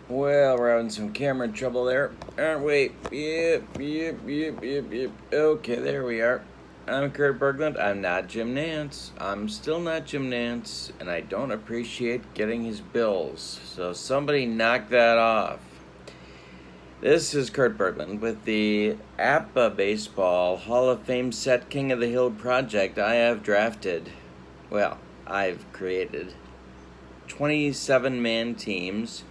Well, we're having some camera trouble there, aren't we? Yep. Okay, there we are. I'm Kurt Berglund. I'm not Jim Nance. I'm still not Jim Nance, and I don't appreciate getting his bills. So somebody knock that off. This is Kurt Berglund with the APBA Baseball Hall of Fame Set King of the Hill project. I've created 27-man teams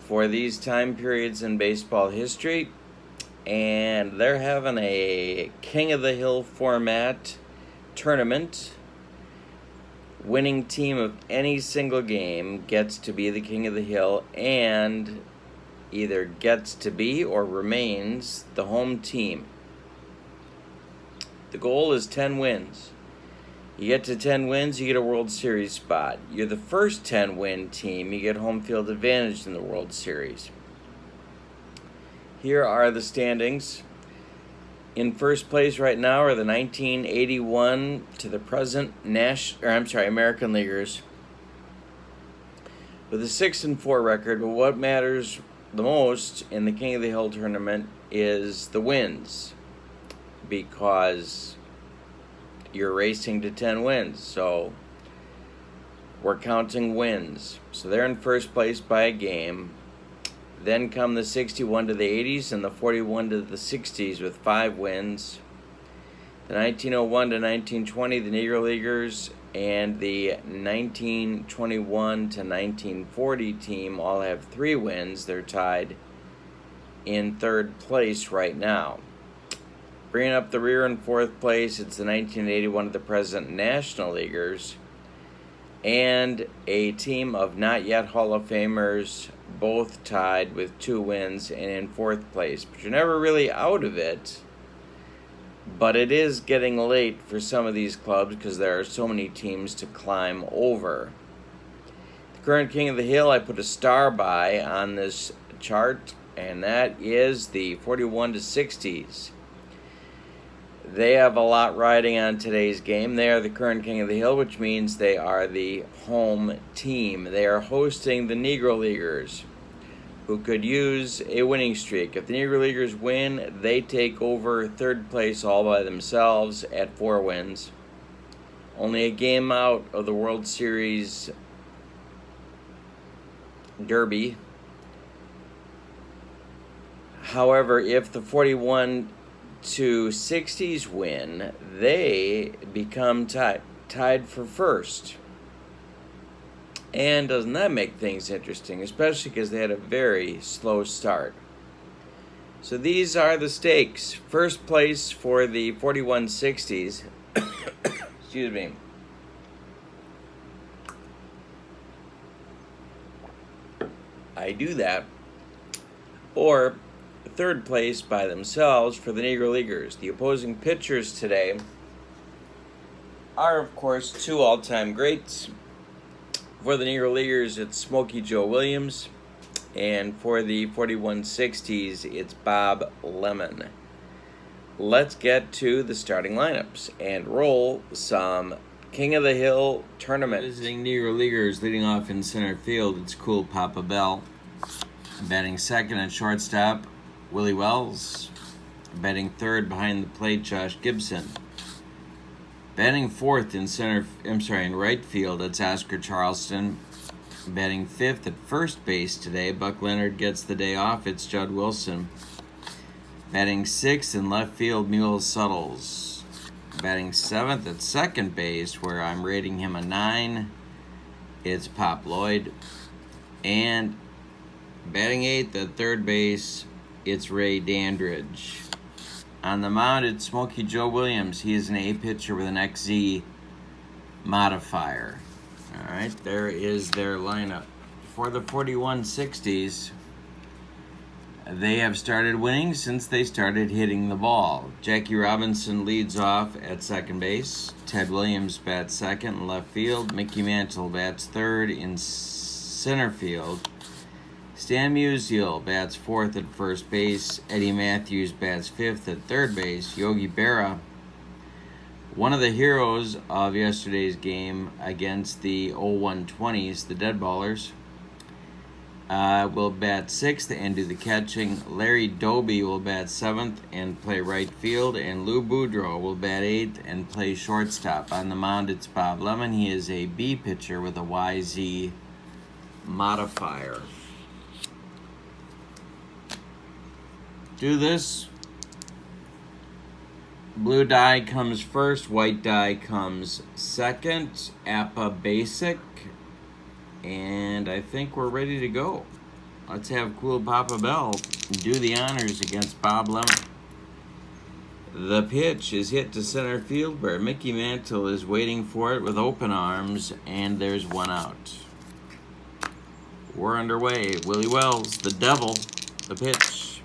for these time periods in baseball history, and they're having a King of the Hill format tournament. Winning team of any single game gets to be the King of the Hill and either gets to be or remains the home team. The goal is 10 wins. You get to 10 wins, you get a World Series spot. You're the first 10-win team, you get home field advantage in the World Series. Here are the standings. In first place right now are the 1981 to the present American Leaguers with a 6-4 record. But what matters the most in the King of the Hill tournament is the wins, because you're racing to 10 wins, so we're counting wins. So they're in first place by a game. Then come the 61 to the 80s and the 41 to the 60s with 5 wins. The 1901 to 1920, the Negro Leaguers, and the 1921 to 1940 team all have 3 wins. They're tied in third place right now. Bringing up the rear in fourth place, it's the 1981 to the present National Leaguers and a team of not yet Hall of Famers, both tied with 2 wins and in fourth place. But you're never really out of it. But it is getting late for some of these clubs because there are so many teams to climb over. The current King of the Hill, I put a star by on this chart, and that is the 41 to 60s. They have a lot riding on today's game. They are the current King of the Hill, which means they are the home team. They are hosting the Negro Leaguers, who could use a winning streak. If the Negro Leaguers win, they take over third place all by themselves at 4 wins. Only a game out of the World Series Derby. However, if the 41 to 60s win, they become tied for first. And doesn't that make things interesting, especially because they had a very slow start. So these are the stakes. First place for the 4160s. Excuse me. I do that. Or third place by themselves for the Negro Leaguers. The opposing pitchers today are, of course, 2 all-time greats. For the Negro Leaguers, it's Smokey Joe Williams, and for the 4160s, it's Bob Lemon. Let's get to the starting lineups and roll some King of the Hill tournament. Visiting Negro Leaguers leading off in center field, it's Cool Papa Bell. Batting second and shortstop, Willie Wells. Batting third behind the plate, Josh Gibson. Batting fourth in right field, it's Oscar Charleston. Batting fifth at first base today, Buck Leonard gets the day off, it's Judd Wilson. Batting sixth in left field, Mule Suttles. Batting seventh at second base, where I'm rating him a 9, it's Pop Lloyd. And batting eighth at third base, it's Ray Dandridge. On the mound, it's Smokey Joe Williams. He is an A pitcher with an XZ modifier. All right, there is their lineup. For the 4160s, they have started winning since they started hitting the ball. Jackie Robinson leads off at second base. Ted Williams bats second in left field. Mickey Mantle bats third in center field. Stan Musial bats fourth at first base. Eddie Matthews bats fifth at third base. Yogi Berra, one of the heroes of yesterday's game against the 0120s, the Dead Ballers, will bat 6th and do the catching. Larry Doby will bat 7th and play right field. And Lou Boudreau will bat 8th and play shortstop. On the mound, it's Bob Lemon. He is a B pitcher with a YZ modifier. Do this. Blue die comes first, white die comes second. APBA basic. And I think we're ready to go. Let's have Cool Papa Bell do the honors against Bob Lemon. The pitch is hit to center field where Mickey Mantle is waiting for it with open arms, and there's one out. We're underway. Willie Wells, the devil, the pitch.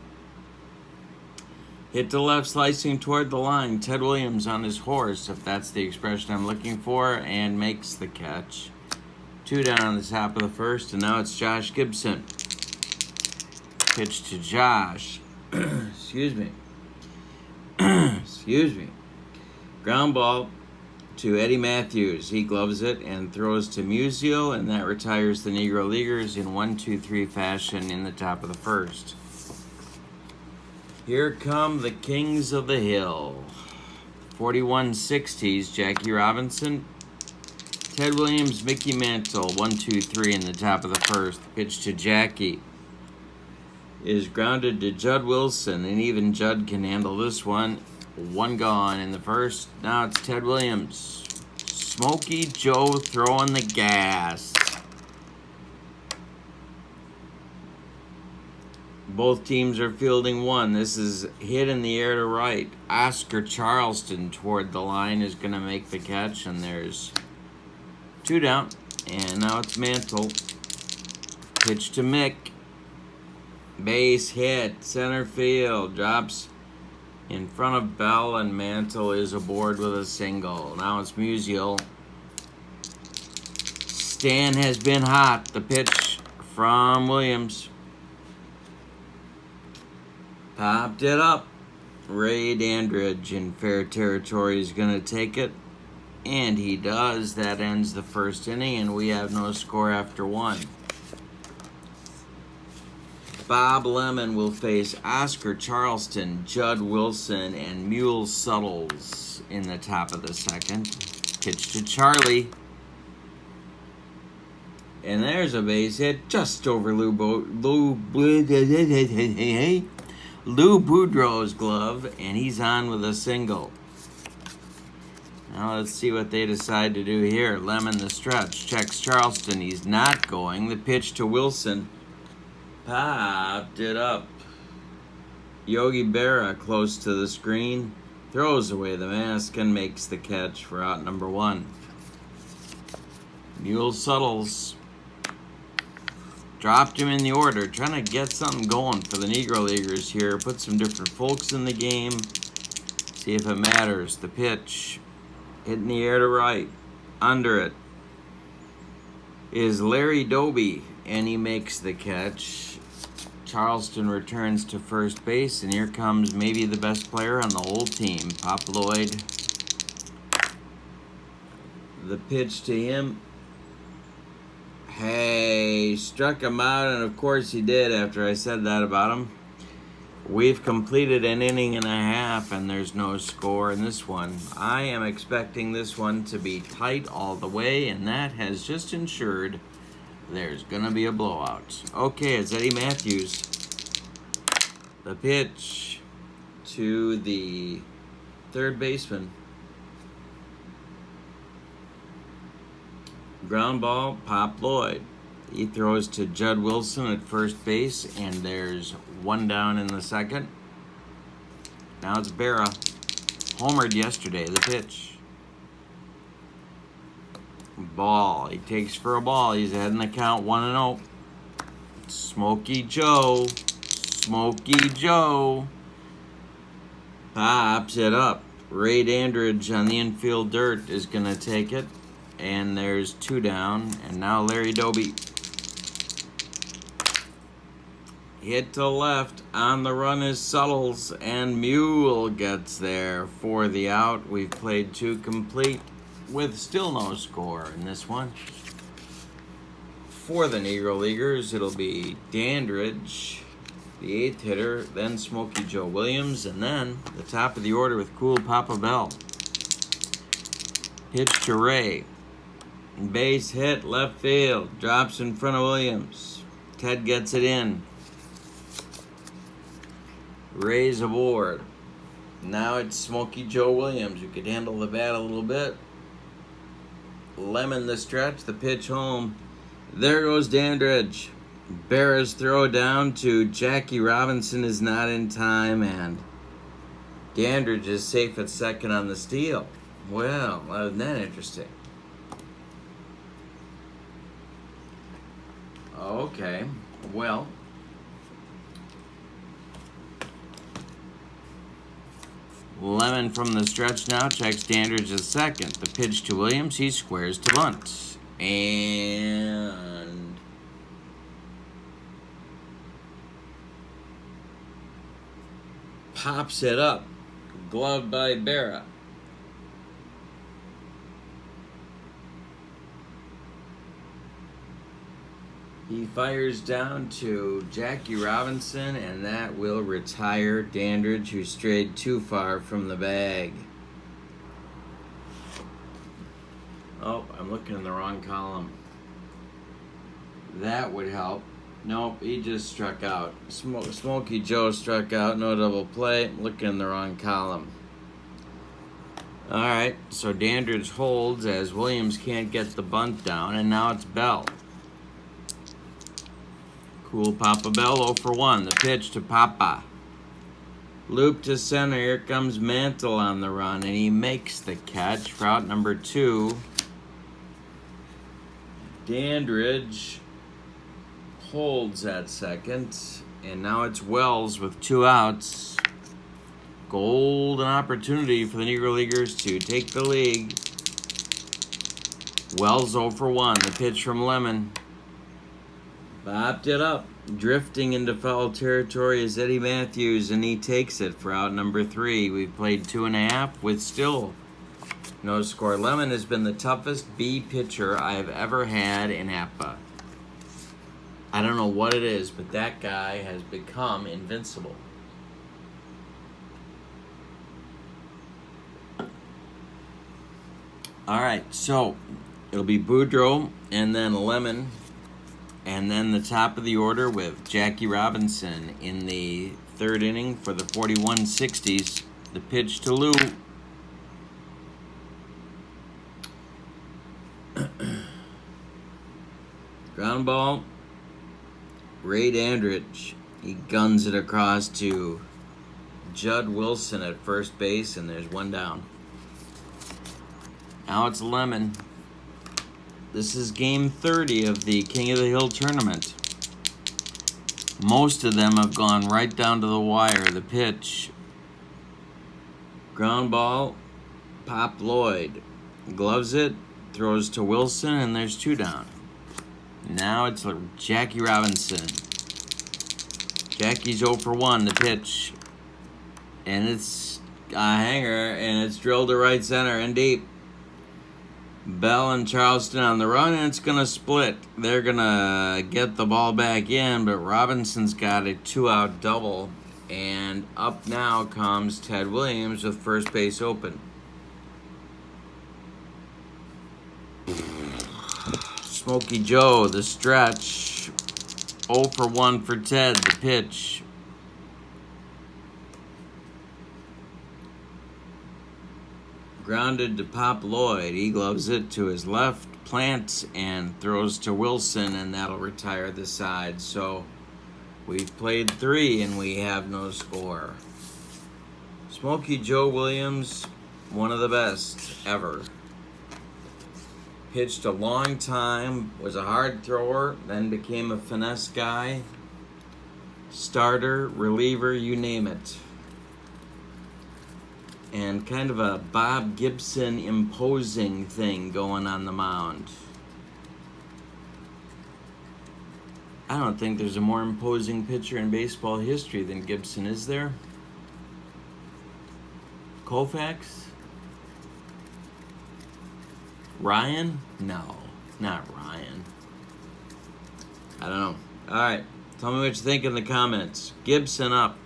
Hit to left, slicing toward the line. Ted Williams on his horse, if that's the expression I'm looking for, and makes the catch. 2 down on the top of the first, and now it's Josh Gibson. Pitch to Josh. Excuse me. Excuse me. Ground ball to Eddie Matthews. He gloves it and throws to Musial, and that retires the Negro Leaguers in 1-2-3 fashion in the top of the first. Here come the Kings of the Hill. 4160s, Jackie Robinson. Ted Williams, Mickey Mantle, 1-2-3 in the top of the first. Pitch to Jackie is grounded to Judd Wilson, and even Judd can handle this one. 1 gone in the first. Now it's Ted Williams. Smokey Joe throwing the gas. Both teams are fielding one. This is hit in the air to right. Oscar Charleston toward the line is going to make the catch, and there's 2 down, and now it's Mantle. Pitch to Mick. Base hit, center field, drops in front of Bell, and Mantle is aboard with a single. Now it's Musial. Stan has been hot. The pitch from Williams. Popped it up. Ray Dandridge in fair territory is going to take it. And he does. That ends the first inning, and we have no score after 1. Bob Lemon will face Oscar Charleston, Judd Wilson, and Mule Suttles in the top of the second. Pitch to Charlie. And there's a base hit just over Lou Boudreau's glove, and he's on with a single. Now let's see what they decide to do here. Lemon the stretch. Checks Charleston. He's not going. The pitch to Wilson. Popped it up. Yogi Berra close to the screen. Throws away the mask and makes the catch for out number 1. Mule Suttles dropped him in the order. Trying to get something going for the Negro Leaguers here. Put some different folks in the game. See if it matters. The pitch. Hit in the air to right. Under it is Larry Doby, and he makes the catch. Charleston returns to first base, and here comes maybe the best player on the whole team, Pop Lloyd. The pitch to him. Hey, struck him out, and of course he did after I said that about him. We've completed an inning and a half, and there's no score in this one. I am expecting this one to be tight all the way, and that has just ensured there's going to be a blowout. Okay, it's Eddie Matthews. The pitch to the third baseman. Ground ball, Pop Lloyd. He throws to Judd Wilson at first base, and there's 1 down in the second. Now it's Berra. Homered yesterday, the pitch. Ball. He takes for a ball. He's ahead in the count, 1-0. Smokey Joe. Smokey Joe. Pops it up. Ray Dandridge on the infield dirt is going to take it. And there's 2 down. And now Larry Doby. Hit to left. On the run is Suttles. And Mule gets there for the out. We've played 2 complete with still no score in this one. for the Negro Leaguers, it'll be Dandridge, the 8th hitter, then Smokey Joe Williams, and then the top of the order with Cool Papa Bell. Pitch to Ray. Base hit, left field. Drops in front of Williams. Ted gets it in. Ray's aboard. Now it's Smokey Joe Williams, who could handle the bat a little bit. Lemon the stretch, the pitch home. There goes Dandridge. Berra's throw down to Jackie Robinson is not in time, and Dandridge is safe at second on the steal. Well, isn't that interesting? Okay, well, Lemon from the stretch now checks Dandridge as second. The pitch to Williams, he squares to bunt. And pops it up. Gloved by Berra. He fires down to Jackie Robinson, and that will retire Dandridge, who strayed too far from the bag. Oh, I'm looking in the wrong column. That would help. Nope, he just struck out. Smokey Joe struck out, no double play. Looking in the wrong column. Alright, so Dandridge holds as Williams can't get the bunt down, and now it's Bell. Cool Papa Bell, 0 for 1. The pitch to Papa. Loop to center. Here comes Mantle on the run, and he makes the catch for out number 2. Dandridge holds at second, and now it's Wells with 2 outs. Golden opportunity for the Negro Leaguers to take the league. Wells 0 for 1. The pitch from Lemon. Bopped it up. Drifting into foul territory is Eddie Matthews, and he takes it for out number 3. We've played 2.5 with still no score. Lemon has been the toughest B pitcher I've ever had in APBA. I don't know what it is, but that guy has become invincible. All right, so it'll be Boudreaux and then Lemon. And then the top of the order with Jackie Robinson in the 3rd inning for the 41-60s. The pitch to Lou. Ground ball. Ray Dandridge. He guns it across to Judd Wilson at first base, and there's 1 down. Now it's Lemon. This is game 30 of the King of the Hill tournament. Most of them have gone right down to the wire. The pitch. Ground ball. Pop Lloyd. Gloves it. Throws to Wilson, and there's 2 down. Now it's Jackie Robinson. Jackie's 0 for 1. The pitch. And it's a hanger, and it's drilled to right center and deep. Bell and Charleston on the run, and it's going to split. They're going to get the ball back in, but Robinson's got a 2-out double, and up now comes Ted Williams with first base open. Smokey Joe, the stretch. 0 for 1 for Ted, the pitch. Grounded to Pop Lloyd. He gloves it to his left, plants, and throws to Wilson, and that'll retire the side. So we've played 3, and we have no score. Smokey Joe Williams, one of the best ever. Pitched a long time, was a hard thrower, then became a finesse guy. Starter, reliever, you name it. And kind of a Bob Gibson imposing thing going on the mound. I don't think there's a more imposing pitcher in baseball history than Gibson, is there? Koufax? Ryan? No, not Ryan. I don't know. All right. Tell me what you think in the comments. Gibson up.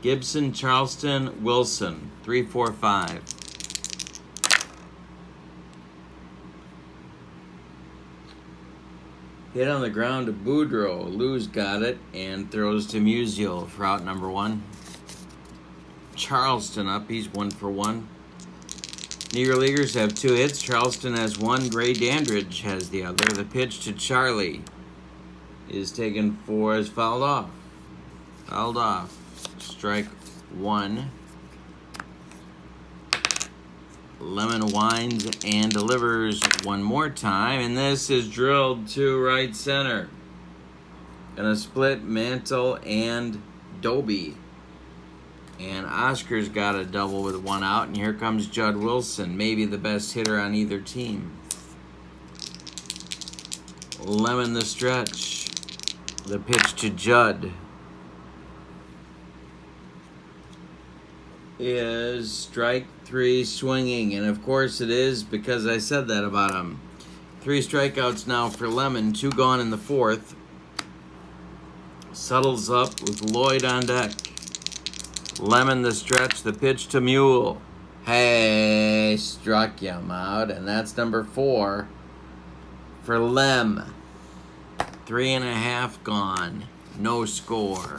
Gibson, Charleston, Wilson. 3, 4, 5. Hit on the ground to Boudreaux. Lou's got it and throws to Musial for out number 1. Charleston up. He's 1 for 1. Negro Leaguers have 2 hits. Charleston has 1. Gray Dandridge has the other. The pitch to Charlie is taken for, is fouled off. Fouled off. Strike 1. Lemon winds and delivers one more time, and this is drilled to right center. Gonna split Mantle and Doby. And Oscar's got a double with 1 out, and here comes Judd Wilson, maybe the best hitter on either team. Lemon the stretch. The pitch to Judd is strike 3 swinging, and of course it is because I said that about him. 3 strikeouts now for Lemon, 2 gone in the 4th. Settles up with Lloyd on deck. Lemon the stretch, the pitch to Mule. Hey, struck him out, and that's number 4 for Lem. 3.5 gone, no score.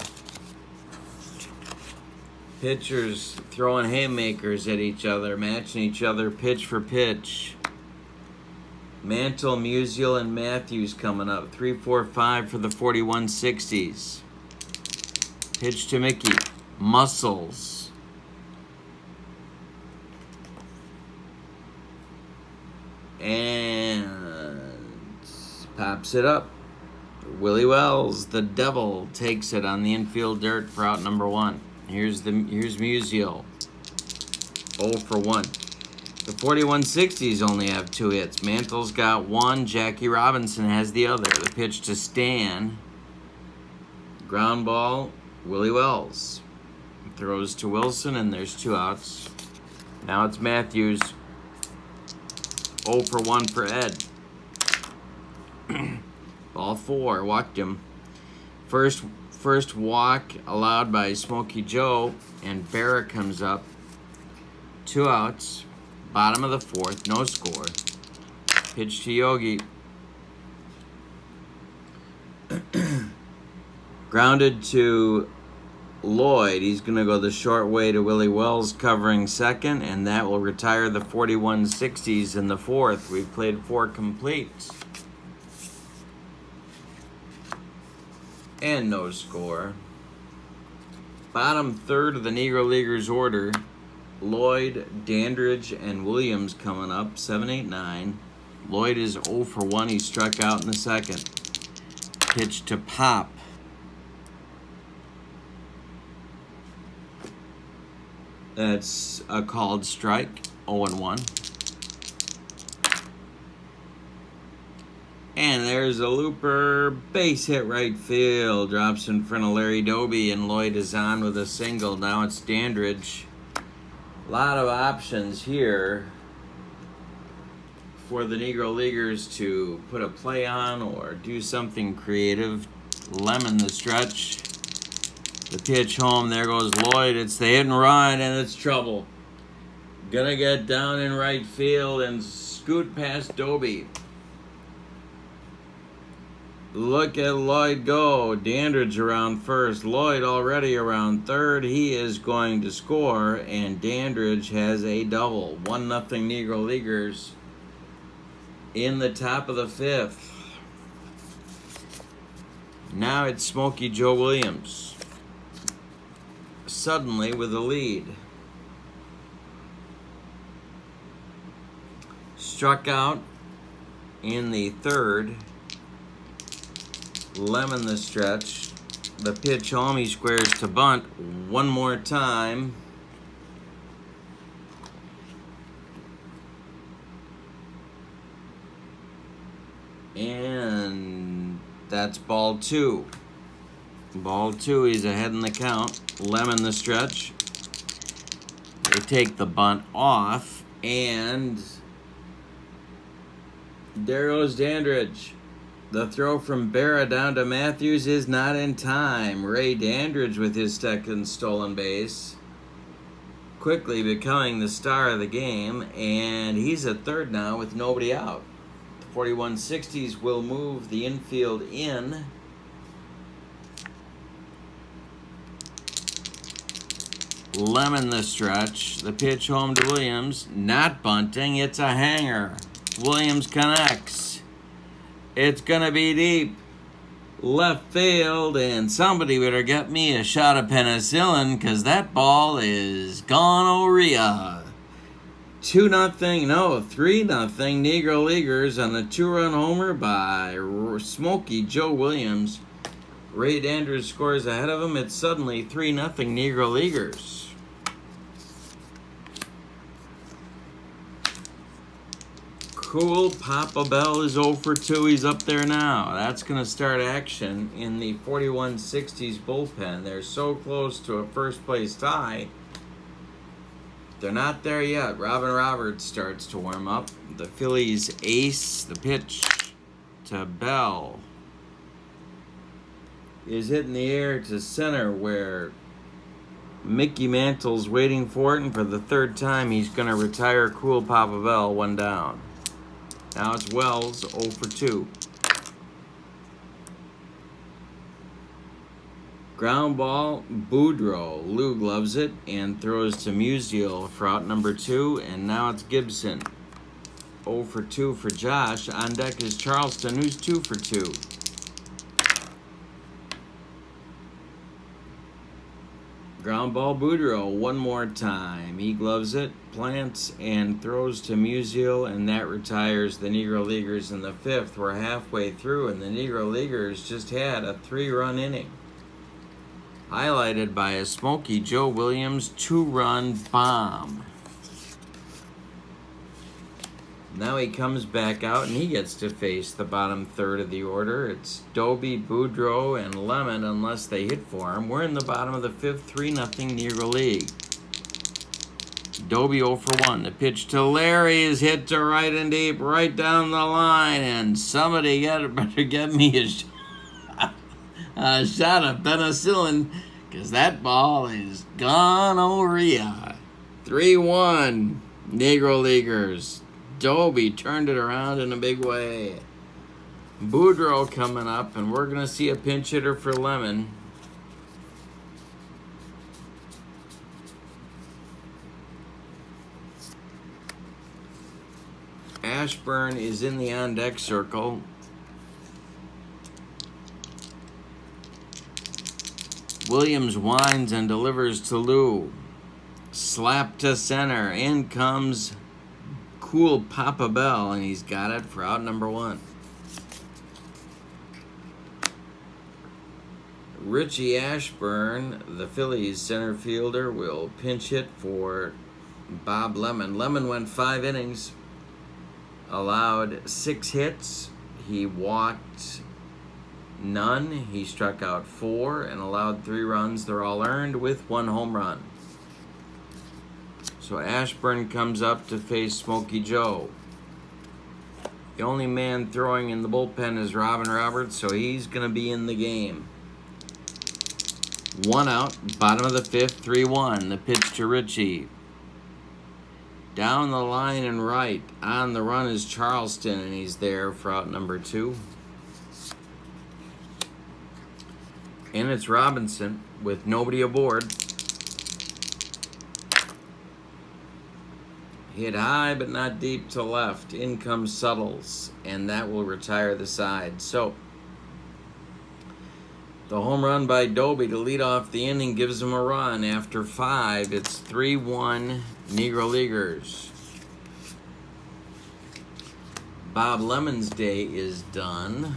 Pitchers throwing haymakers at each other, matching each other pitch for pitch. Mantle, Musial, and Matthews coming up. 3, 4, 5 for the 4160s. Pitch to Mickey. Muscles. And pops it up. Willie Wells, the devil, takes it on the infield dirt for out number 1. Here's Musial. 0 for 1. The 4160s only have 2 hits. Mantle's got 1. Jackie Robinson has the other. The pitch to Stan. Ground ball. Willie Wells throws to Wilson, and there's 2 outs. Now it's Matthews. 0 for 1 for Ed. Ball 4. Walked him. First walk allowed by Smokey Joe, and Barrett comes up. 2 outs. Bottom of the 4th. No score. Pitch to Yogi. Grounded to Lloyd. He's going to go the short way to Willie Wells covering second, and that will retire the 4160s in the 4th. We've played 4 complete. And no score. Bottom 3rd of the Negro Leaguers order. Lloyd, Dandridge, and Williams coming up. 7, 8, 9. Lloyd is 0 for 1. He struck out in the 2nd. Pitch to Pop. That's a called strike. 0 and 1. And there's a looper, base hit right field, drops in front of Larry Doby, and Lloyd is on with a single. Now it's Dandridge. A lot of options here for the Negro Leaguers to put a play on or do something creative. Lemon the stretch. The pitch home, there goes Lloyd. It's the hit and run, and it's trouble. Gonna get down in right field and scoot past Doby. Look at Lloyd go. Dandridge around first. Lloyd already around third. He is going to score, and Dandridge has a double. 1-0 Negro Leaguers in the top of the 5th. Now it's Smokey Joe Williams. Suddenly with a lead. Struck out in the 3rd. Lemon the stretch. The pitch home, he squares to bunt one more time. And that's ball 2. Ball 2, he's ahead in the count. Lemon the stretch. They take the bunt off, and there goes Dandridge. The throw from Berra down to Matthews is not in time. Ray Dandridge with his second stolen base, quickly becoming the star of the game, and he's at third now with nobody out. The 4160s will move the infield in. Lemon the stretch. The pitch home to Williams. Not bunting. It's a hanger. Williams connects. It's going to be deep. Left field, and somebody better get me a shot of penicillin because that ball is gonorrhea. 3-0 Negro Leaguers on a 2-run homer by Smokey Joe Williams. Ray Dandridge scores ahead of him. It's suddenly 3-0 Negro Leaguers. Cool Papa Bell is 0 for 2. He's up there now. That's going to start action in the 4160s bullpen. They're so close to a first place tie. They're not there yet. Robin Roberts starts to warm up. The Phillies ace. The pitch to Bell is hit in the air to center where Mickey Mantle's waiting for it, and for the third time he's going to retire Cool Papa Bell, 1 down. Now it's Wells, 0 for 2. Ground ball, Boudreaux. Lou gloves it and throws to Musial for out number 2, and now it's Gibson. 0 for 2 for Josh. On deck is Charleston, who's 2 for 2. Ground ball, Boudreaux, one more time. He gloves it, plants, and throws to Musial, and that retires the Negro Leaguers in the 5th. We're halfway through, and the Negro Leaguers just had a 3-run inning, highlighted by a Smokey Joe Williams 2-run bomb. Now he comes back out, and he gets to face the bottom third of the order. It's Doby, Boudreaux, and Lemon, unless they hit for him. We're in the bottom of the 5th, 3-0 Negro League. Doby 0 for 1. The pitch to Larry is hit to right and deep, right down the line, and somebody better get me a shot of penicillin, because that ball is gonorrhea. 3-1 Negro Leaguers. Doby turned it around in a big way. Boudreaux coming up, and we're going to see a pinch hitter for Lemon. Ashburn is in the on-deck circle. Williams winds and delivers to Lou. Slap to center. In comes Cool Papa Bell, and he's got it for out number 1. Richie Ashburn, the Phillies center fielder, will pinch hit for Bob Lemon. Lemon went 5 innings, allowed 6 hits. He walked none. He struck out 4 and allowed 3 runs. They're all earned with 1 home run. So Ashburn comes up to face Smokey Joe. The only man throwing in the bullpen is Robin Roberts, so he's going to be in the game. 1 out, bottom of the 5th, 3-1. The pitch to Richie. Down the line and right. On the run is Charleston, and he's there for out number 2. And it's Robinson with nobody aboard. Hit high but not deep to left. In comes Suttles, and that will retire the side. So the home run by Doby to lead off the inning gives him a run. After 5, it's 3-1 Negro Leaguers. Bob Lemon's day is done.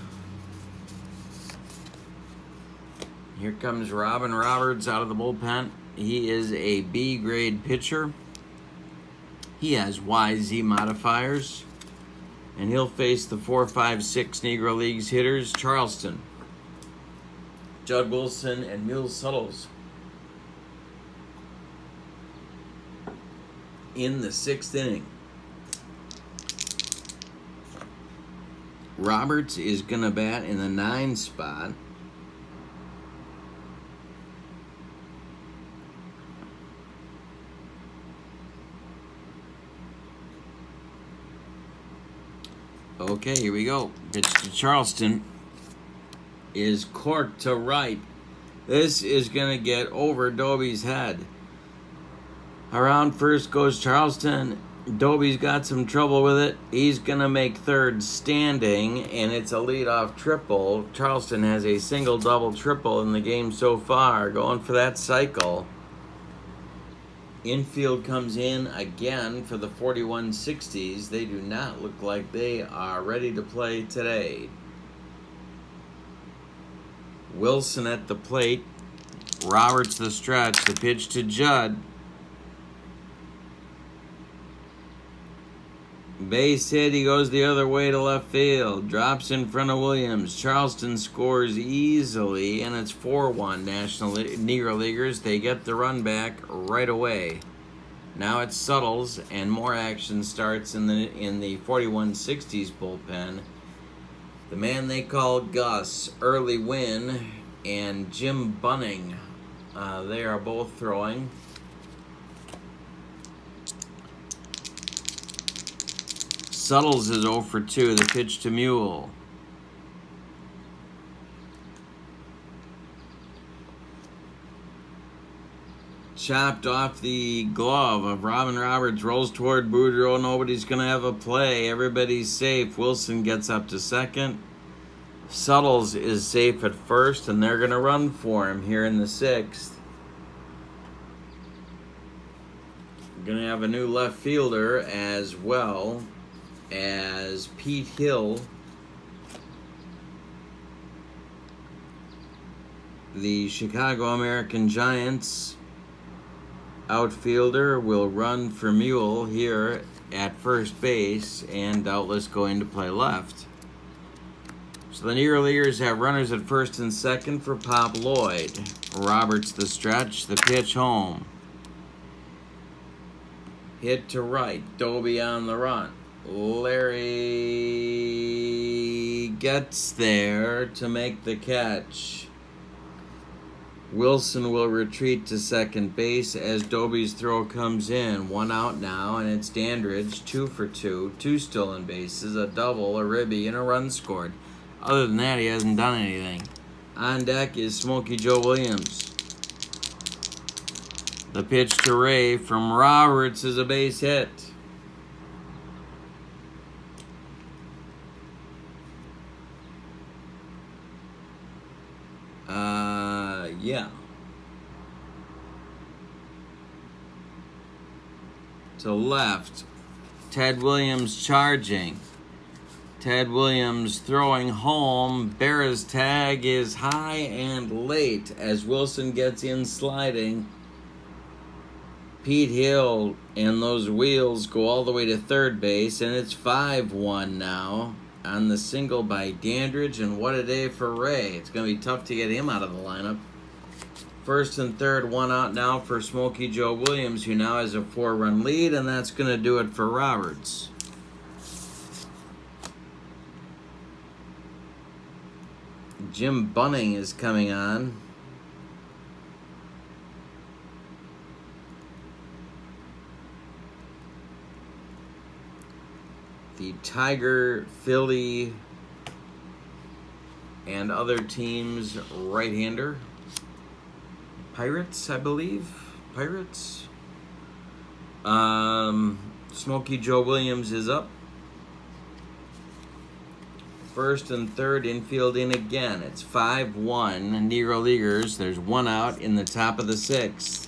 Here comes Robin Roberts out of the bullpen. He is a B-grade pitcher. He has YZ modifiers, and he'll face the 4, 5, 6 Negro Leagues hitters, Charleston, Judd Wilson, and Mule Suttles. In the 6th inning, Roberts is going to bat in the 9 spot. Okay, here we go. Pitch to Charleston is corked to right. This is going to get over Doby's head. Around first goes Charleston. Doby's got some trouble with it. He's going to make third standing, and it's a leadoff triple. Charleston has a single, double, triple in the game so far, going for that cycle. Infield comes in again for the 4160s. They do not look like they are ready to play today. Wilson at the plate. Roberts the stretch. The pitch to Judd. Base hit. He goes the other way to left field. Drops in front of Williams. Charleston scores easily, and it's 4-1. Negro Leaguers, they get the run back right away. Now it's Suttles, and more action starts in the 4160s bullpen. The man they call Gus, Early Win, and Jim Bunning. They are both throwing. Suttles is 0 for 2. The pitch to Mule. Chopped off the glove of Robin Roberts. Rolls toward Boudreaux. Nobody's going to have a play. Everybody's safe. Wilson gets up to second. Suttles is safe at first, and they're going to run for him here in the 6th. We're going to have a new left fielder as well as Pete Hill. The Chicago American Giants outfielder will run for Mule here at first base and doubtless going to play left. So the Negro Leaguers have runners at first and second for Pop Lloyd. Roberts the stretch, the pitch home. Hit to right, Doby on the run. Larry gets there to make the catch. Wilson will retreat to second base as Doby's throw comes in. 1 out now, and it's Dandridge, 2 for 2. 2 stolen bases, a double, a ribby, and a run scored. Other than that, he hasn't done anything. On deck is Smokey Joe Williams. The pitch to Ray from Roberts is a base hit. Yeah. To left, Ted Williams charging. Ted Williams throwing home. Berra's tag is high and late as Wilson gets in sliding. Pete Hill and those wheels go all the way to third base, and it's 5-1 now on the single by Dandridge, and what a day for Ray. It's going to be tough to get him out of the lineup. First and third, 1 out now for Smokey Joe Williams, who now has a 4-run lead, and that's going to do it for Roberts. Jim Bunning is coming on. The Tiger, Philly, and other teams' right-hander. Pirates, I believe. Pirates. Smokey Joe Williams is up. First and third, infield in again. It's 5-1. Negro Leaguers. There's 1 out in the top of the 6th.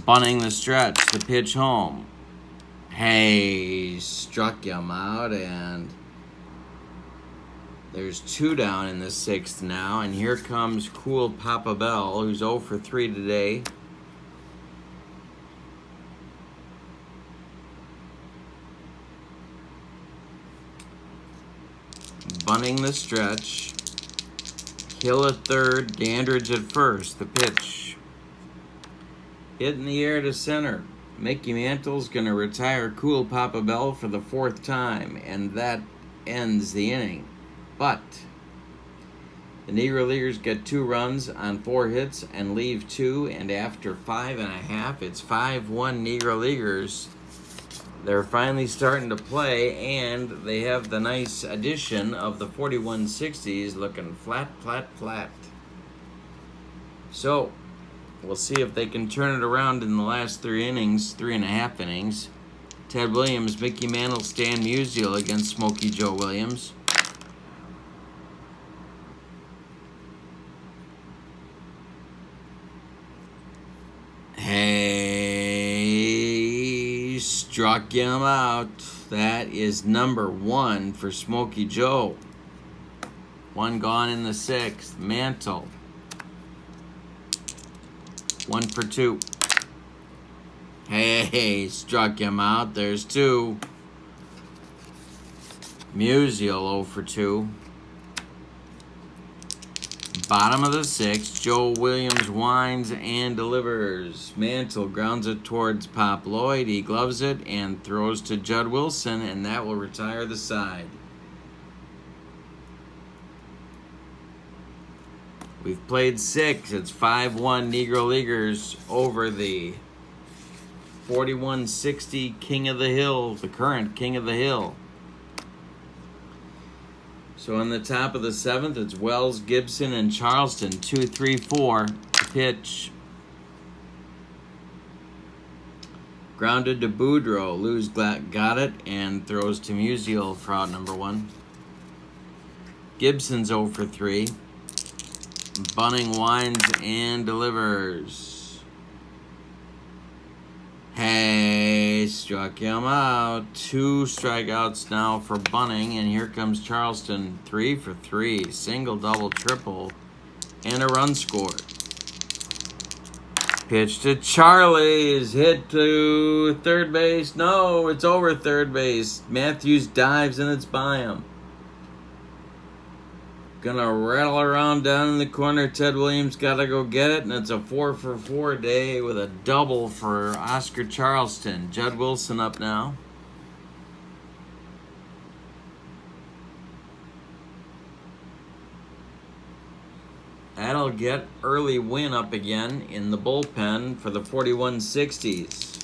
Bunning the stretch. The pitch home. Hey, struck him out, and there's 2 down in the 6th now, and here comes Cool Papa Bell, who's 0 for 3 today. Bunning the stretch. Hill at third, Dandridge at first. The pitch. Hit in the air to center. Mickey Mantle's going to retire Cool Papa Bell for the 4th time, and that ends the inning. But the Negro Leaguers get 2 runs on 4 hits and leave 2, and after 5.5, it's 5-1 Negro Leaguers. They're finally starting to play, and they have the nice addition of the 4160s looking flat, flat, flat. So, we'll see if they can turn it around in the last 3.5 innings. Ted Williams, Mickey Mantle, Stan Musial against Smokey Joe Williams. Hey, struck him out. That is number 1 for Smokey Joe. 1 gone in the 6th. Mantle. 1 for 2. Hey, struck him out. There's 2. Musial 0 for 2. Bottom of the 6th, Joe Williams winds and delivers. Mantle grounds it towards Pop Lloyd. He gloves it and throws to Judd Wilson, and that will retire the side. We've played 6. It's 5-1 Negro Leaguers over the 4160 King of the Hill, the current King of the Hill. So on the top of the 7th, it's Wells, Gibson, and Charleston. 2, 3, 4. Pitch. Grounded to Boudreaux. Lou's got it and throws to Musial for out number 1. Gibson's 0 for 3. Bunning winds and delivers. Hey, struck him out. 2 strikeouts now for Bunning, and here comes Charleston. 3 for 3. Single, double, triple, and a run scored. Pitch to Charlie's. Hit to third base. No, it's over third base. Matthews dives, and it's by him. Gonna rattle around down in the corner. Ted Williams gotta go get it, and it's a 4 for 4 day with a double for Oscar Charleston. Judd Wilson up now. That'll get early win up again in the bullpen for the 4160s.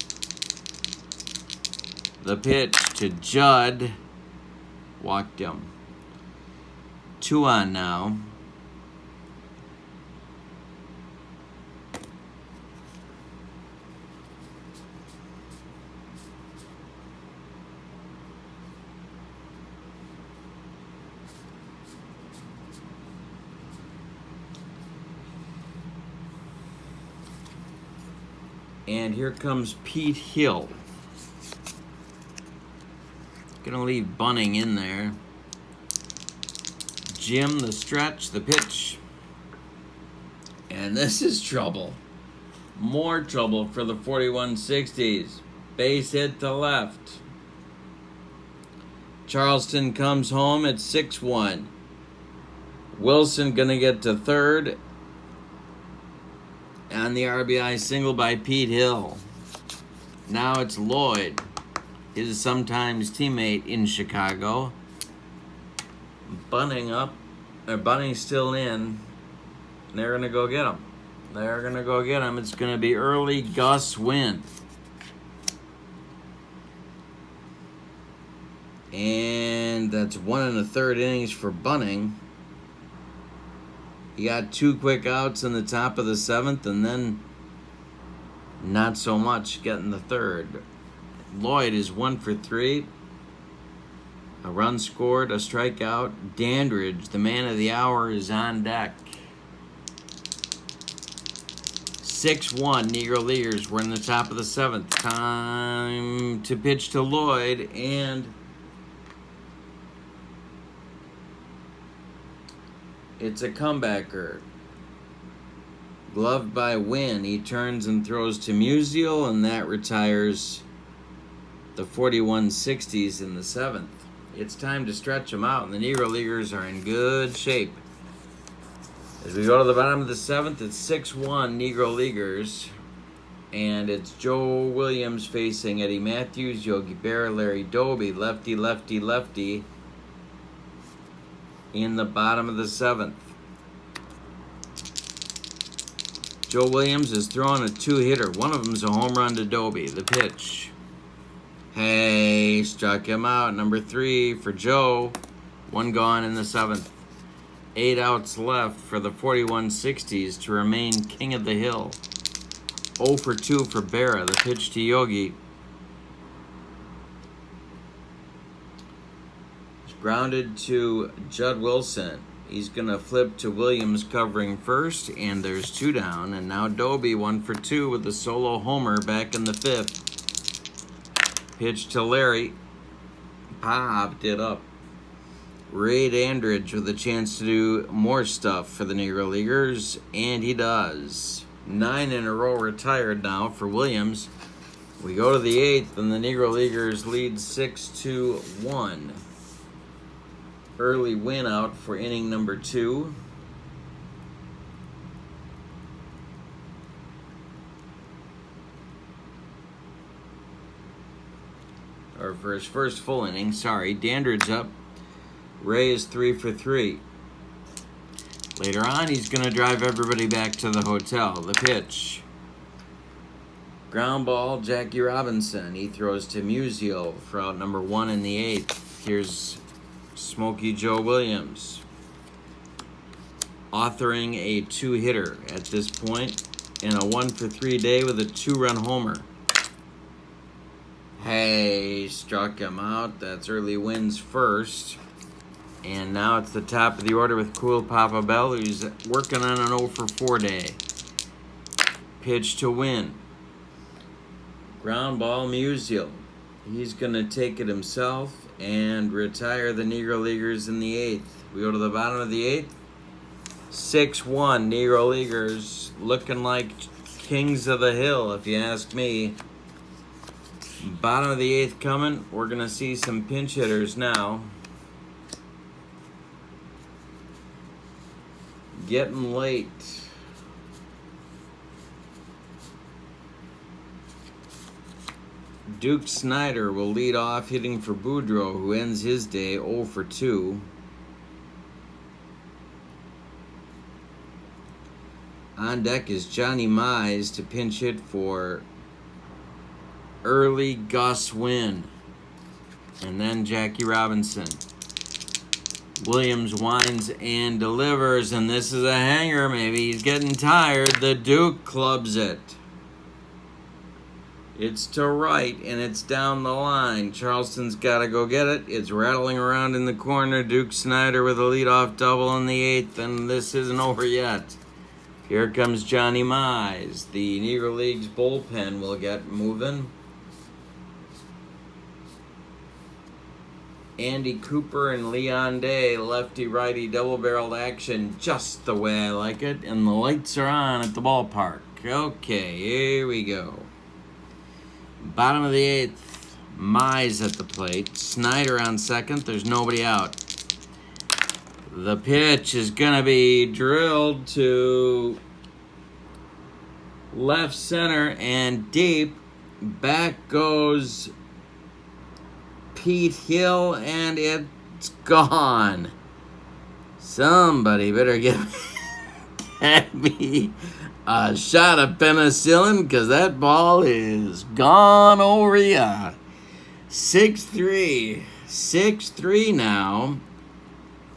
The pitch to Judd. Walked him. 2 on now. And here comes Pete Hill. Gonna leave Bunning in there. Jim, the stretch, the pitch. And this is trouble. More trouble for the 4160s. Base hit to left. Charleston comes home at 6-1. Wilson gonna get to third. And the RBI single by Pete Hill. Now it's Lloyd, his sometimes teammate in Chicago. Bunning still in. They're gonna go get him. It's gonna be early Gus win. And that's 1 1/3 innings for Bunning. He got 2 quick outs in the top of the 7th, and then not so much getting the 3rd. Lloyd is 1 for 3. A run scored, a strikeout. Dandridge, the man of the hour, is on deck. 6-1 Negro Leaguers. We're in the top of the 7th. Time to pitch to Lloyd, and it's a comebacker. Gloved by Wynn. He turns and throws to Musial, and that retires the 4160s in the 7th. It's time to stretch them out, and the Negro Leaguers are in good shape. As we go to the bottom of the 7th, it's 6-1 Negro Leaguers, and it's Joe Williams facing Eddie Matthews, Yogi Berra, Larry Doby, lefty, lefty, lefty. in the bottom of the 7th. Joe Williams is throwing a 2-hitter. One of them's a home run to Doby. The pitch. Hey, struck him out. Number 3 for Joe. 1 gone in the 7th. 8 outs left for the 4160s to remain king of the hill. 0 for 2 for Berra. The pitch to Yogi. It's grounded to Judd Wilson. He's going to flip to Williams covering first, and there's 2 down. And now Doby 1 for 2 with a solo homer back in the 5th. Pitch to Larry. Popped it up. Ray Dandridge with a chance to do more stuff for the Negro Leaguers, and he does. 9 in a row retired now for Williams. We go to the 8th, and the Negro Leaguers lead 6-1. Early win out for inning number 2. Or for his first full inning, sorry. Dandridge up. Ray is 3 for 3. Later on, he's going to drive everybody back to the hotel. The pitch. Ground ball, Jackie Robinson. He throws to Musial for out number 1 in the 8th. Here's Smokey Joe Williams, authoring a 2-hitter at this point in a 1 for 3 day with a 2-run homer. Hey, struck him out. That's early wins first. And now it's the top of the order with Cool Papa Bell, who's working on an 0 for 4 day. Pitch to win. Ground ball, Musial. He's going to take it himself and retire the Negro Leaguers in the 8th. We go to the bottom of the 8th. 6-1 Negro Leaguers, looking like kings of the hill, if you ask me. Bottom of the 8th coming. We're going to see some pinch hitters now. Getting late. Duke Snyder will lead off, hitting for Boudreaux, who ends his day 0 for 2. On deck is Johnny Mize to pinch hit for early Gus Wynn. And then Jackie Robinson. Williams winds and delivers, and this is a hanger. Maybe he's getting tired. The Duke clubs it. It's to right, and it's down the line. Charleston's got to go get it. It's rattling around in the corner. Duke Snyder with a leadoff double in the 8th, and this isn't over yet. Here comes Johnny Mize. The Negro League's bullpen will get moving. Andy Cooper and Leon Day, lefty-righty double-barreled action, just the way I like it. And the lights are on at the ballpark. Okay, here we go. Bottom of the 8th, Mize at the plate. Snyder on second. There's nobody out. The pitch is going to be drilled to left center and deep. Back goes Pete Hill, and it's gone. Somebody better get me a shot of penicillin, because that ball is gone over ya. 6-3. 6-3 now.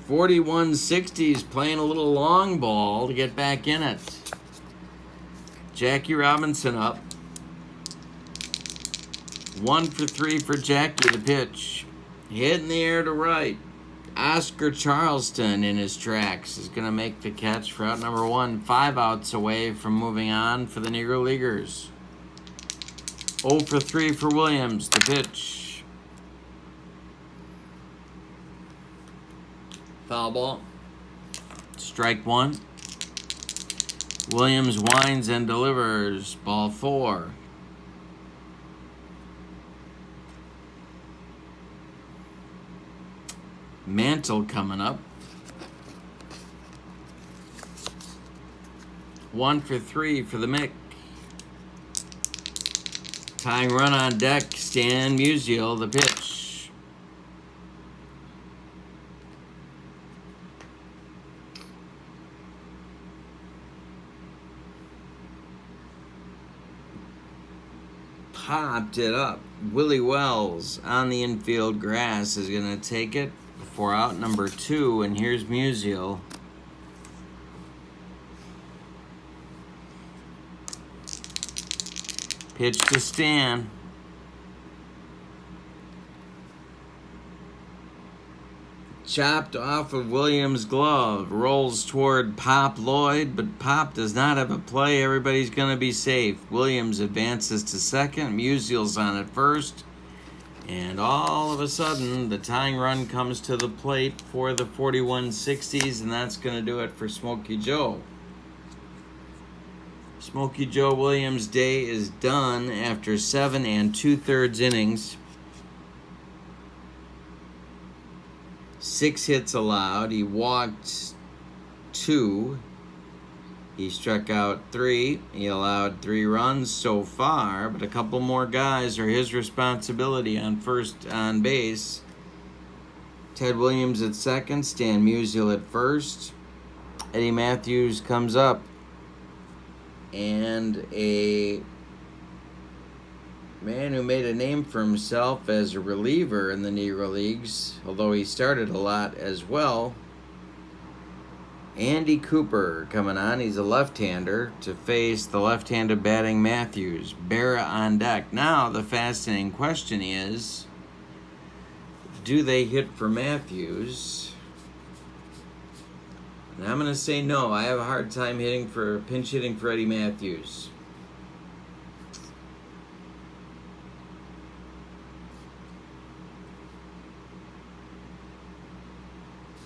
4160's playing a little long ball to get back in it. Jackie Robinson up. 1 for 3 for Jackie. The pitch. Hit in the air to right. Oscar Charleston in his tracks is going to make the catch for out number 1. 5 outs away from moving on for the Negro Leaguers. 0 for 3 for Williams. The pitch. Foul ball. Strike 1. Williams winds and delivers. Ball 4. Mantle coming up. 1 for 3 for the Mick. Tying run on deck, Stan Musial, the pitch. popped it up. Willie Wells on the infield grass is going to take it for out number 2, and here's Musial. Pitch to Stan. Chopped off of Williams' glove. Rolls toward Pop Lloyd, but Pop does not have a play. Everybody's going to be safe. Williams advances to second. Musial's on at first. And all of a sudden, the tying run comes to the plate for the 4160s, and that's going to do it for Smokey Joe. Smokey Joe Williams' day is done after 7 2/3 innings. 6 hits allowed. He walked 2. He struck out 3. He allowed 3 runs so far, but a couple more guys are his responsibility on base. Ted Williams at second, Stan Musial at first. Eddie Matthews comes up, and a man who made a name for himself as a reliever in the Negro Leagues, although he started a lot as well. Andy Cooper coming on. He's a left-hander to face the left-handed batting Matthews. Berra on deck. Now the fascinating question is, do they hit for Matthews? And I'm going to say no. I have a hard time pinch hitting for Eddie Matthews.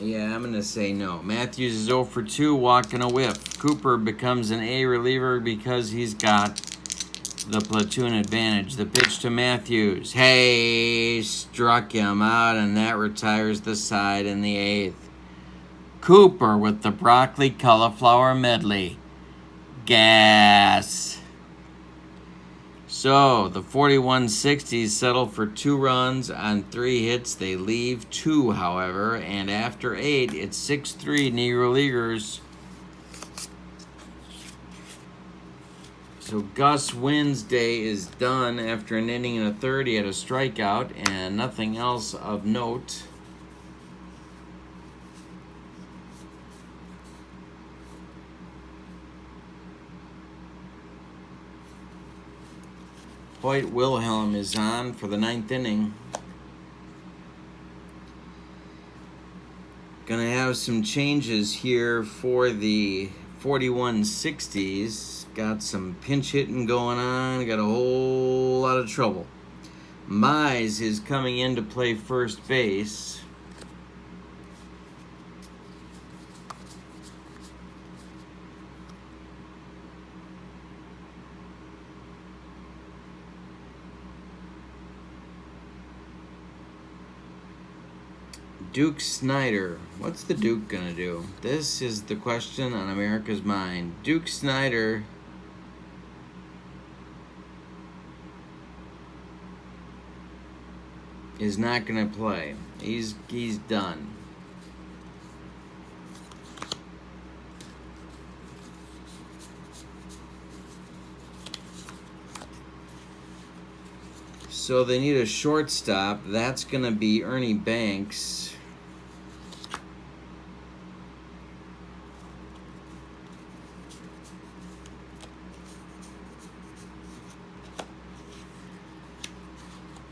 Yeah, I'm going to say no. Matthews is 0 for 2, walking a whiff. Cooper becomes an A reliever because he's got the platoon advantage. The pitch to Matthews. Hey, struck him out, and that retires the side in the 8th. Cooper with the broccoli cauliflower medley. Gas. So, the 4160s settle for 2 runs on 3 hits. They leave 2, however, and after 8, it's 6-3 Negro Leaguers. So, Gus Wynn's day is done after an inning and a third. He had a strikeout and nothing else of note. Hoyt Wilhelm is on for the 9th inning. Gonna have some changes here for the 4160s. Got some pinch hitting going on. Got a whole lot of trouble. Mize is coming in to play first base. Duke Snider. What's the Duke gonna do? This is the question on America's mind. Duke Snider is not gonna play. He's done. So they need a shortstop. That's gonna be Ernie Banks.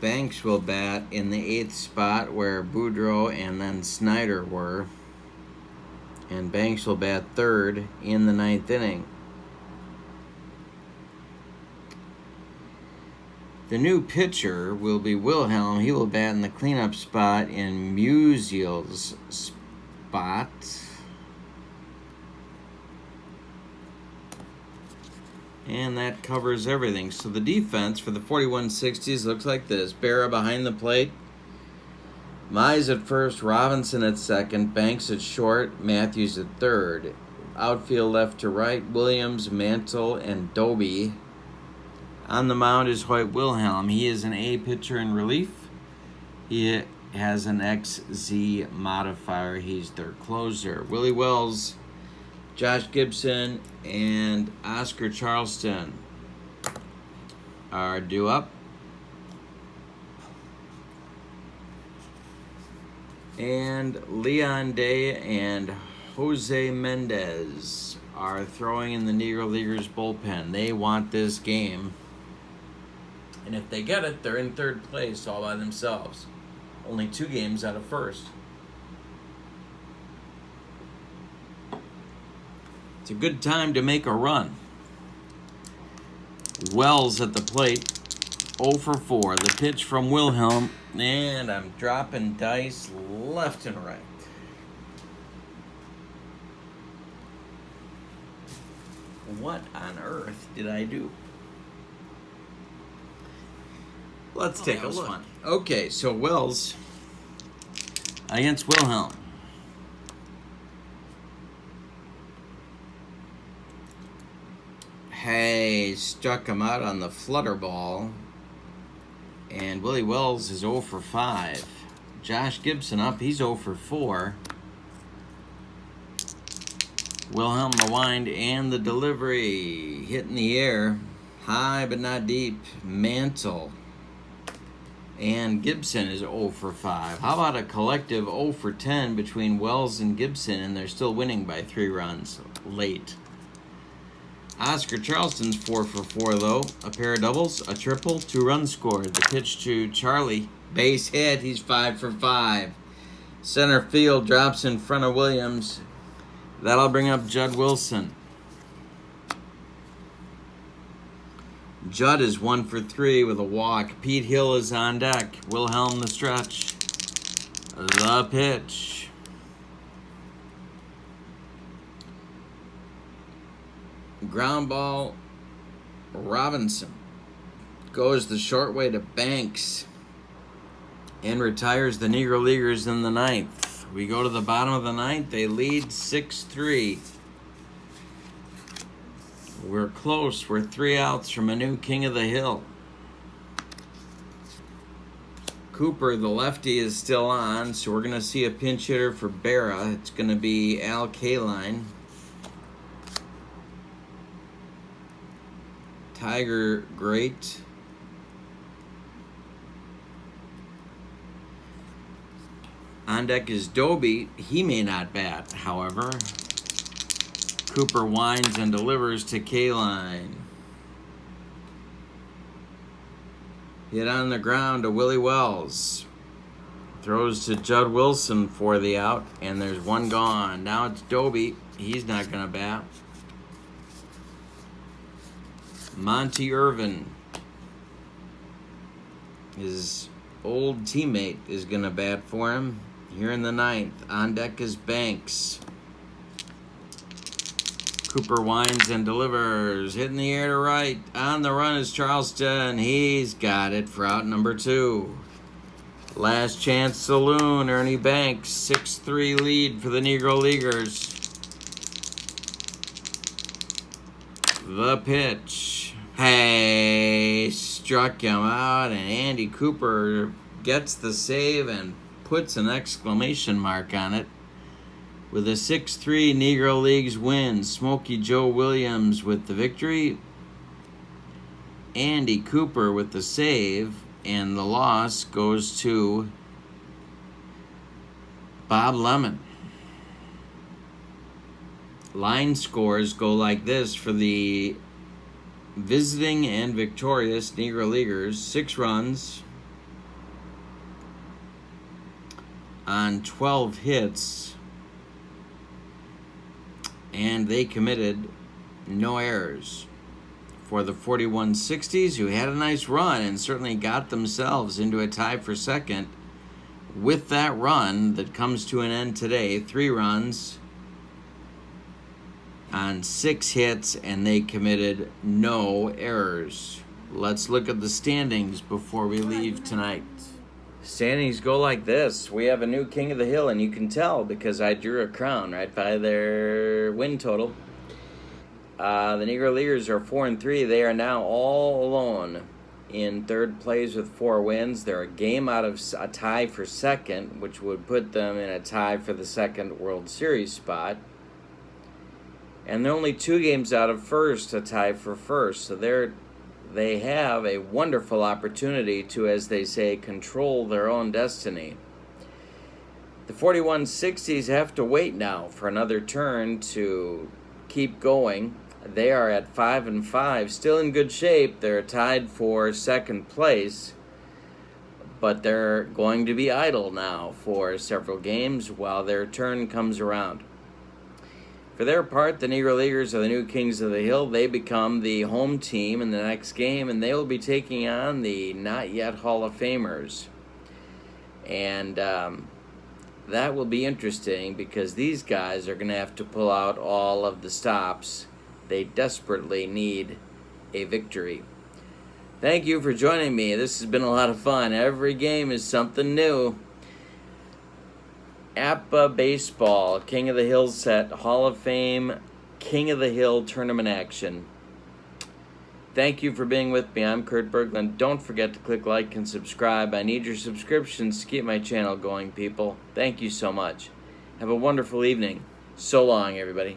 Banks will bat in the 8th spot where Boudreaux and then Snyder were. And Banks will bat third in the 9th inning. The new pitcher will be Wilhelm. He will bat in the cleanup spot in Musial's spot. And that covers everything. So the defense for the 4160s looks like this. Berra behind the plate. Mize at first, Robinson at second, Banks at short, Matthews at third. Outfield left to right, Williams, Mantle, and Doby. On the mound is Hoyt Wilhelm. He is an A pitcher in relief. He has an XZ modifier. He's their closer. Willie Wells, Josh Gibson, and Oscar Charleston are due up. And Leon Day and Jose Mendez are throwing in the Negro Leaguers bullpen. They want this game. And if they get it, they're in third place all by themselves. Only 2 games out of first. It's a good time to make a run. Wells at the plate, 0 for 4. The pitch from Wilhelm, and I'm dropping dice left and right. What on earth did I do? Let's take a look. Fun. Okay, so Wells against Wilhelm. Hey, struck him out on the flutter ball. And Willie Wells is 0 for 5. Josh Gibson up, he's 0 for 4. Wilhelm the wind and the delivery. Hit in the air. High but not deep. Mantle. And Gibson is 0 for 5. How about a collective 0 for 10 between Wells and Gibson, and they're still winning by 3 runs late. Oscar Charleston's 4 for 4, though. A pair of doubles, a triple, 2 runs scored. The pitch to Charlie. Base hit, he's 5 for 5. Center field drops in front of Williams. That'll bring up Judd Wilson. Judd is 1 for 3 with a walk. Pete Hill is on deck. Wilhelm the stretch. The pitch. Ground ball. Robinson goes the short way to Banks and retires the Negro Leaguers in the 9th. We go to the bottom of the 9th. They lead 6-3. We're close. We're 3 outs from a new King of the Hill. Cooper, the lefty, is still on, so we're going to see a pinch hitter for Berra. It's going to be Al Kaline. Tiger, great. On deck is Doby. He may not bat, however. Cooper winds and delivers to Kaline. Hit on the ground to Willie Wells. Throws to Judd Wilson for the out, and there's 1 gone. Now it's Doby. He's not going to bat. Monty Irvin, his old teammate, is going to bat for him here in the 9th. On deck is Banks. Cooper winds and delivers. Hit in the air to right. On the run is Charleston. He's got it for out number 2. Last chance saloon. Ernie Banks. 6-3 lead for the Negro Leaguers. The pitch. Hey, struck him out, and Andy Cooper gets the save and puts an exclamation mark on it. With a 6-3 Negro Leagues win, Smokey Joe Williams with the victory, Andy Cooper with the save, and the loss goes to Bob Lemon. Line scores go like this for the visiting and victorious Negro Leaguers. 6 runs on 12 hits, and they committed no errors. For the 4160s, who had a nice run and certainly got themselves into a tie for second with that run that comes to an end today. 3 runs on 6 hits, and they committed no errors. Let's look at the standings before we leave tonight. Standings go like this. We have a new King of the Hill, and you can tell because I drew a crown right by their win total. The Negro Leaguers are 4-3. They are now all alone in third place with 4 wins. They're a game out of a tie for second, which would put them in a tie for the second World Series spot. And they're only 2 games out of first, a tie for first. So they have a wonderful opportunity to, as they say, control their own destiny. The 4160s have to wait now for another turn to keep going. They are at 5-5, still in good shape. They're tied for second place, but they're going to be idle now for several games while their turn comes around. For their part, the Negro Leaguers are the new Kings of the Hill. They become the home team in the next game, and they will be taking on the not yet Hall of Famers. And that will be interesting because these guys are going to have to pull out all of the stops. They desperately need a victory. Thank you for joining me. This has been a lot of fun. Every game is something new. APBA Baseball, King of the Hill set, Hall of Fame, King of the Hill tournament action. Thank you for being with me. I'm Kurt Berglund. Don't forget to click like and subscribe. I need your subscriptions to keep my channel going, people. Thank you so much. Have a wonderful evening. So long, everybody.